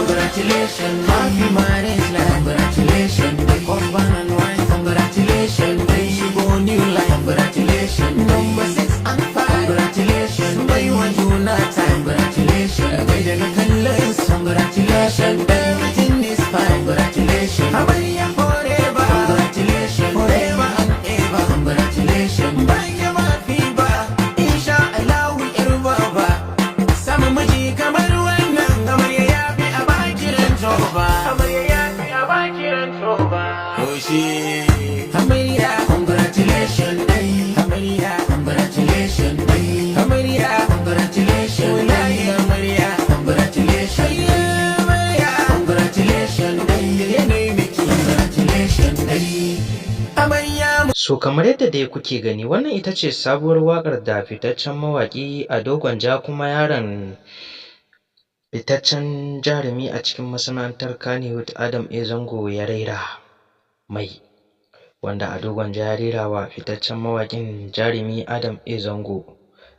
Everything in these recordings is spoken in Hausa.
Congratulations, happy marriage life. Congratulations, husband and wife. Congratulations, she go new life. Congratulations, number 6 and 5. Congratulations, bai wa juna time. Congratulations, bai da na kallon su. Congratulations, everything is fine. Congratulations, amarya forever. Congratulations, forever and ever. Congratulations, bai jama fi ba. Insha Allah we irba ba. Samu miji kamar wannan amarya ya fi a bakiran toba. Amarya ya fi a bakiran toba. Oshi. Amarya, congratulations, Amarya, congratulations, Amarya, congratulations, Amarya, congratulations, Amarya, congratulations, congratulations, Amarya. So kamar yadda dai kuke gani, wannan ita ce sabuwar waƙar da fitaccen mawaƙi Ado Gwanja kuma yaron fitaccen jarumi a cikin masana'antar Kannywood Adam A Zango ya rera mai, wanda Ado Gwanja ya rera wa fitaccen mawaƙin jarumi Adam A Zango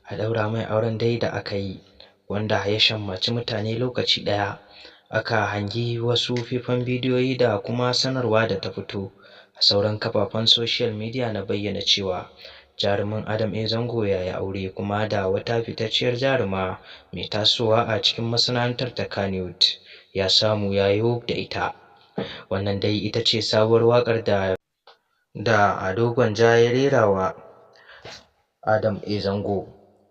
a ɗaura mai auren dai da aka yi, wanda ya shammaci mutane lokaci ɗaya. Aka hangi wasu faifan bidiyoyi da kuma sanarwa da ta fito a sauran kafafen social media na bayyana cewa jarumin Adam A Zango ya yi aure kuma da wata fitacciyar jaruma mai tasowa a cikin masana'antar ta Kannywood ya samu ya yi da ita. Wannan dai ita ce sabuwar waƙar da Ado Gwanja ya rera wa Adam A Zango,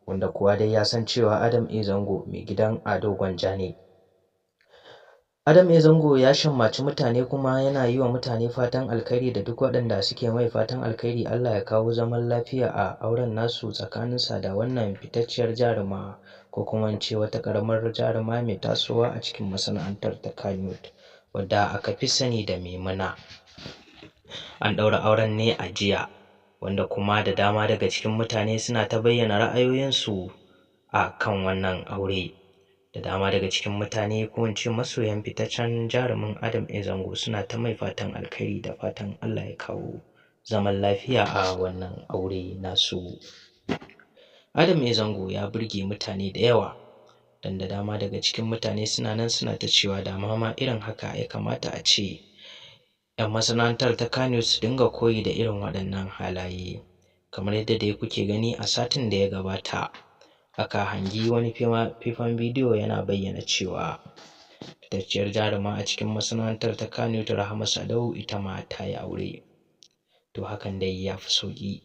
wanda kuwa dai ya san cewa Adam A Zango mai gidan Ado Gwanja ne. Adam A Zango ya shammaci mutane kuma yana yi wa mutane fatan alkhairi da duk waɗanda suke mai fatan alkhairi. Allah ya kawo zaman lafiya a auren nasu tsakaninsa da wannan fitacciyar jaruma, ko kuma in ce wata ƙaramar jaruma mai tasowa a cikin masana'antar ta Kannywood wadda aka fi sani da Maimuna. An ɗaura auren ne a jiya, wanda kuma da dama daga cikin mutane suna ta bayyana ra'ayoyinsu a kan wannan aure. Da dama daga cikin mutane ko in ce masoyan fitaccen jarumin Adam A Zango suna ta mai fatan alkhairi da fatan Allah ya kawo zaman lafiya a wannan aure nasu. Adam A Zango ya burge mutane da yawa, dan da dama daga cikin mutane suna nan suna ta cewa da ma irin haka ya kamata a ce 'yan masana'antar ta Kano su dinga koyi da irin waɗannan halaye. Kamar yadda dai kuke gani a satin da ya gabata aka hangi wani faifan bidiyo yana bayyana cewa fitacciyar jaruma a cikin masana'antar ta Kano ta Rahama Sadau ita ma ta yi aure. To hakan dai ya fi sauƙi.